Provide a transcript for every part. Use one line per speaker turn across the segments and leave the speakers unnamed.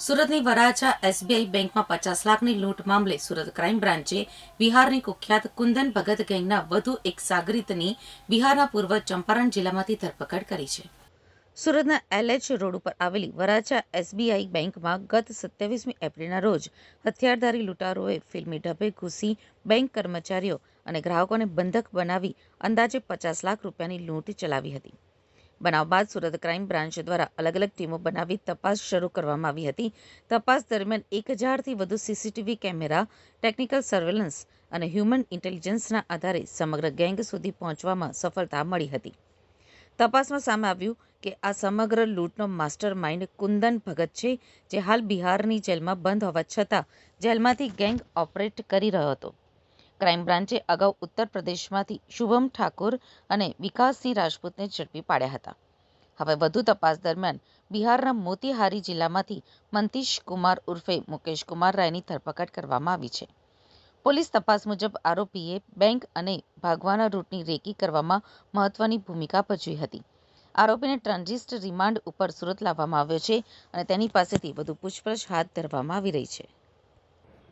સુરતની વરાછા એસબીઆઈ બેંકમાં 50 લાખની લૂંટ મામલે સુરત ક્રાઇમ બ્રાન્ચે બિહારની કુખ્યાત કુંદન ભગત ગેંગના વધુ એક સાગરીતની બિહારના પૂર્વ ચંપારણ જિલ્લામાંથી ધરપકડ કરી છે. સુરતના એલએચ રોડ ઉપર આવેલી વરાછા એસબીઆઈ બેંકમાં ગત 27મી એપ્રિલના રોજ હથિયારધારી લૂંટારોએ ફિલ્મી ઢબે ઘૂસી બેંક કર્મચારીઓ અને ગ્રાહકોને બંધક બનાવી અંદાજે 50 લાખ રૂપિયાની લૂંટ ચલાવી હતી. બનાવ બાદ સુરત ક્રાઇમ બ્રાન્ચ દ્વારા અલગ અલગ ટીમો બનાવી તપાસ શરૂ કરવામાં આવી હતી. તપાસ દરમિયાન 1000થી વધુ સીસીટીવી કેમેરા, ટેકનિકલ સર્વેલન્સ અને હ્યુમન ઇન્ટેલિજન્સના આધારે સમગ્ર ગેંગ સુધી પહોંચવામાં સફળતા મળી હતી. તપાસમાં સામે આવ્યું કે આ સમગ્ર લૂંટનો માસ્ટર માઇન્ડ કુંદન ભગત છે, જે હાલ બિહારની જેલમાં બંધ હોવા છતાં જેલમાંથી ગેંગ ઓપરેટ કરી રહ્યો હતો. ક્રાઇમ બ્રાન્ચે અગાઉ ઉત્તર પ્રદેશમાંથી શુભમ ઠાકુર અને વિકાસસિંહ રાજપૂતને ઝડપી પાડ્યા હતા. હવે વધુ તપાસ દરમિયાન બિહારના મોતીહારી જિલ્લામાંથી મંતીશ કુમાર ઉર્ફે મુકેશ કુમાર રાયની ધરપકડ કરવામાં આવી છે. પોલીસ તપાસ મુજબ આરોપીએ બેંક અને ભાગવાના રૂટની રેકી કરવામાં મહત્વની ભૂમિકા ભજવી હતી. આરોપીને ટ્રાન્ઝિટ રિમાન્ડ ઉપર સુરત લાવવામાં આવ્યો છે અને તેની પાસેથી વધુ પૂછપરછ હાથ ધરવામાં આવી રહી છે.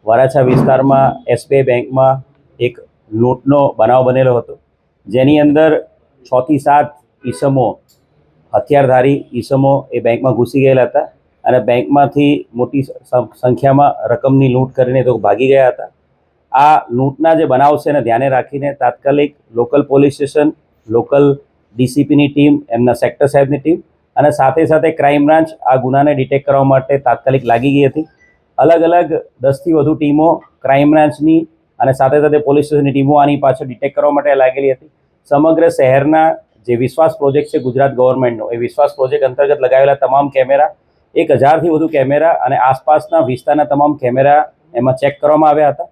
વરાછા વિસ્તારમાં એસબીઆઈ બેંકમાં એક લૂંટનો બનાવ બનેલો હતો, જેની અંદર 6 થી 7 ઈસમો, હથિયારધારી ઈસમો એ બેંકમાં ઘૂસી ગયેલા હતા અને બેંકમાંથી મોટી સંખ્યામાં રકમની લૂંટ કરીને તો ભાગી ગયા હતા. આ લૂંટના જે બનાવ છે એને ધ્યાને રાખીને તાત્કાલિક લોકલ પોલીસ સ્ટેશન, લોકલ ડીસીપીની ટીમ, એમના સેક્ટર સાહેબની ટીમ અને સાથે સાથે ક્રાઇમ બ્રાન્ચ આ ગુનાને ડિટેક્ટ કરવા માટે તાત્કાલિક લાગી ગઈ હતી. અલગ અલગ 10થી વધુ ટીમો ક્રાઇમ બ્રાન્ચની અને સાથે સાથે પોલીસ સ્ટેશનની ટીમો આની પાછળ ડિટેક્ટ કરવા માટે લાગેલી હતી. સમગ્ર શહેરના જે વિશ્વાસ પ્રોજેક્ટ છે ગુજરાત ગવર્મેન્ટનો, એ વિશ્વાસ પ્રોજેક્ટ અંતર્ગત લગાવેલા તમામ કેમેરા, 1000થી વધુ કેમેરા અને આસપાસના વિસ્તારના તમામ કેમેરા એમાં ચેક કરવામાં આવ્યા હતા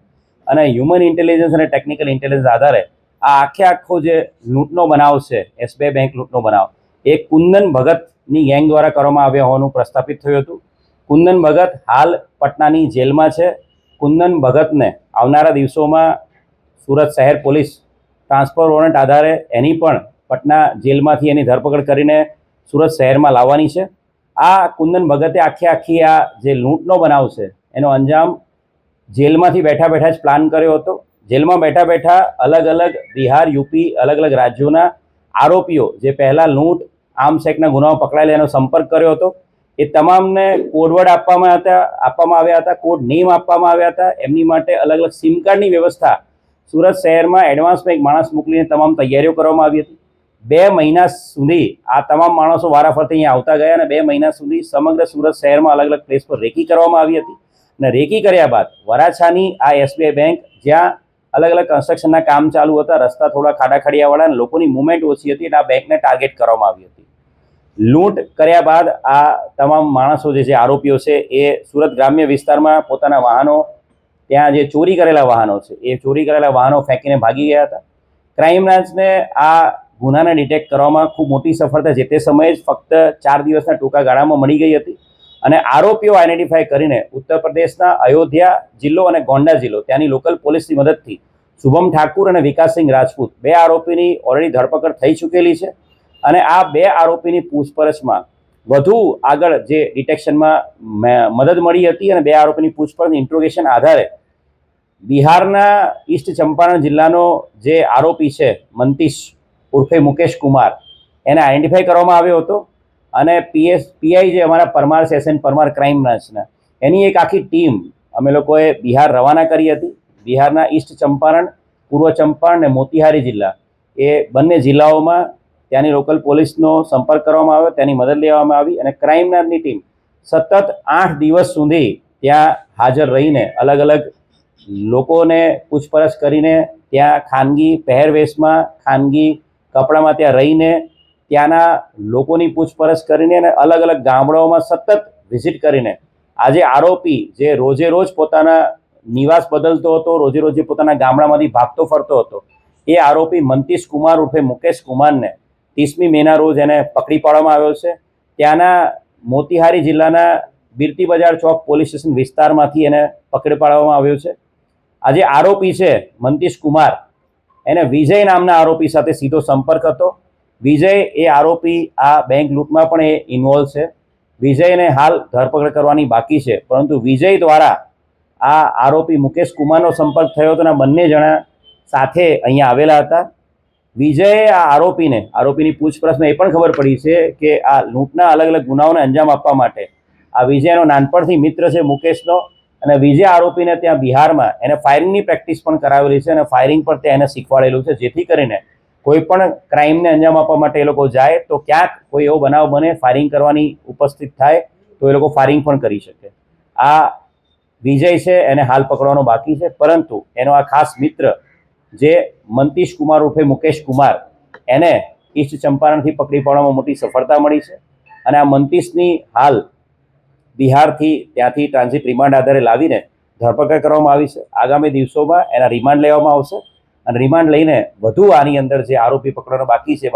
અને હ્યુમન ઇન્ટેલિજન્સ અને ટેકનિકલ ઇન્ટેલિજન્સ આધારે આ આખો જે લૂંટનો બનાવ છે, એસબીઆઈ બેંક લૂંટનો બનાવ, એ કુંદન ભગતની ગેંગ દ્વારા કરવામાં આવ્યા હોવાનું પ્રસ્થાપિત થયું હતું. કુંદન ભગત હાલ પટનાની જેલમાં છે. કુંદન ભગતને આવનારા દિવસોમાં સુરત શહેર પોલીસ ટ્રાન્સફર વોરંટ આધારે એની પણ પટના જેલમાંથી એની ધરપકડ કરીને સુરત શહેરમાં લાવવાની છે. આ કુંદન ભગતે આખી આ જે લૂંટનો બનાવ છે એનો અંજામ જેલમાંથી બેઠા બેઠા જ પ્લાન કર્યો હતો. જેલમાં બેઠા બેઠા અલગ અલગ બિહાર, યુપી, અલગ અલગ રાજ્યોના આરોપીઓ જે પહેલાં લૂંટ, આર્મ્સ એક્ટના ગુનાઓ પકડાયેલા એનો સંપર્ક કર્યો હતો, એ તમામને કોડવર્ડ આપવામાં આવ્યા હતા, કોડ નેમ આપવામાં આવ્યા હતા. એમની માટે અલગ અલગ સિમ કાર્ડની વ્યવસ્થા સુરત શહેરમાં એડવાન્સમાં એક માણસ મોકલીને તમામ તૈયારીઓ કરવામાં આવી હતી. 2 મહિના સુધી આ તમામ માણસો વારાફરતી અહીંયા આવતા ગયા અને 2 મહિના સુધી સમગ્ર સુરત શહેરમાં અલગ અલગ પ્લેસ પર રેકી કરવામાં આવી હતી. અને રેકી કર્યા બાદ વરાછાની આ એસબીઆઈ બેંક, જ્યાં અલગ અલગ કન્સ્ટ્રક્શનના કામ ચાલુ હતા, રસ્તા થોડા ખાડાખડિયાવાળા અને લોકોની મૂવમેન્ટ ઓછી હતી, એટલે આ બેંકને ટાર્ગેટ કરવામાં આવી હતી. લૂંટ કર્યા બાદ આ તમામ માણસો જે આરોપીઓ છે એ સુરત ગ્રામ્ય વિસ્તારમાં પોતાના વાહનો, ત્યાં જે ચોરી કરેલા વાહનો છે એ ચોરી કરેલા વાહનો ફેંકીને ભાગી ગયા હતા. ક્રાઇમ બ્રાન્ચને આ ગુનાને ડિટેક્ટ કરવામાં ખૂબ મોટી સફળતા જે તે સમયે જ ફક્ત 4 દિવસના ટૂંકા ગાળામાં મળી ગઈ હતી અને આરોપીઓ આઈડેન્ટિફાઈ કરીને ઉત્તર પ્રદેશના અયોધ્યા જિલ્લો અને ગોંડા જિલ્લો, ત્યાંની લોકલ પોલીસની મદદથી શુભમ ઠાકુર અને વિકાસસિંહ રાજપૂત, 2 આરોપીની ઓલરેડી ધરપકડ થઈ ચૂકેલી છે અને આ 2 આરોપીની પૂછપરછમાં વધુ આગળ જે ડિટેક્શનમાં મદદ મળી હતી અને 2 આરોપીની પૂછપરછ ઇન્ટ્રોગેશન આધારે બિહારના ઈસ્ટ ચંપારણ જિલ્લાનો જે આરોપી છે મંતીશ ઉર્ફે મુકેશ કુમાર, એને આઈડેન્ટિફાઈ કરવામાં આવ્યો હતો અને પીઆઈ જે અમારા પરમાર સેશન, પરમાર ક્રાઇમ બ્રાન્ચના, એની એક આખી ટીમ અમે લોકોએ બિહાર રવાના કરી હતી. બિહારના ઈસ્ટ ચંપારણ, પૂર્વ ચંપારણ અને મોતીહારી જિલ્લા, એ બંને જિલ્લાઓમાં ત્યાંની લોકલ પોલીસનો સંપર્ક કરવામાં આવ્યો, ત્યાંની મદદ લેવામાં આવી અને ક્રાઇમ બ્રાન્ચની ટીમ સતત 8 દિવસ સુધી ત્યાં હાજર રહીને અલગ અલગ લોકોને પૂછપરછ કરીને, ત્યાં ખાનગી પહેરવેશમાં, ખાનગી કપડામાં ત્યાં રહીને ત્યાંના લોકોની પૂછપરછ કરીને અને અલગ અલગ ગામડાઓમાં સતત વિઝિટ કરીને આજે આરોપી જે રોજે રોજ પોતાના નિવાસ બદલતો હતો, રોજે રોજ પોતાના ગામડામાંથી ભાગતો ફરતો હતો, એ આરોપી મંતીશ કુમાર ઉર્ફે મુકેશ કુમારને 30મી મેના રોજ એને પકડી પાડવામાં આવ્યો છે. ત્યાંના મોતીહારી જિલ્લાના બિરતી બજાર ચોક પોલીસ સ્ટેશન વિસ્તારમાંથી એને પકડી પાડવામાં આવ્યો છે. આ જે આરોપી છે મંતીશ કુમાર, એને વિજય નામના આરોપી સાથે સીધો સંપર્ક હતો. વિજય એ આરોપી આ બેંક લૂંટમાં પણ એ ઇન્વોલ્વ છે. વિજયને હાલ ધરપકડ કરવાની બાકી છે, પરંતુ વિજય દ્વારા આ આરોપી મુકેશ કુમારનો સંપર્ક થયો હતો અને આ બંને જણા સાથે અહીંયા આવેલા હતા. વિજયે આ આરોપીની પૂછપરછમાં એ પણ ખબર પડી છે કે આ લૂંટના અલગ અલગ ગુનાઓને અંજામ આપવા માટે આ વિજયનો નાનપણથી મિત્ર છે મુકેશનો, અને વિજય આરોપીને ત્યાં બિહારમાં એને ફાયરિંગની પ્રેક્ટિસ પણ કરાવેલી છે અને ફાયરિંગ પણ ત્યાં એને શીખવાડેલું છે, જેથી કરીને કોઈ પણ ક્રાઇમને અંજામ આપવા માટે એ લોકો જાય તો ક્યાંક કોઈ એવો બનાવ બને, ફાયરિંગ કરવાની ઉપસ્થિત થાય તો એ લોકો ફાયરિંગ પણ કરી શકે. આ વિજય છે એને હાલ પકડવાનો બાકી છે, પરંતુ એનો આ ખાસ મિત્ર જે મંતીશ કુમાર ઉર્ફે મુકેશ કુમાર, એને ઈસ્ટ ચંપારણથી પકડી પાડવામાં મોટી સફળતા મળી છે. અને આ મંતીશની હાલ બિહારથી ત્યાંથી ટ્રાન્ઝિટ રિમાન્ડ આધારે લાવીને ધરપકડ કરવામાં આવી છે. આગામી દિવસોમાં એના રિમાન્ડ લેવામાં આવશે અને રિમાન્ડ લઈને વધુ આની અંદર જે આરોપી પકડવાનો બાકી છે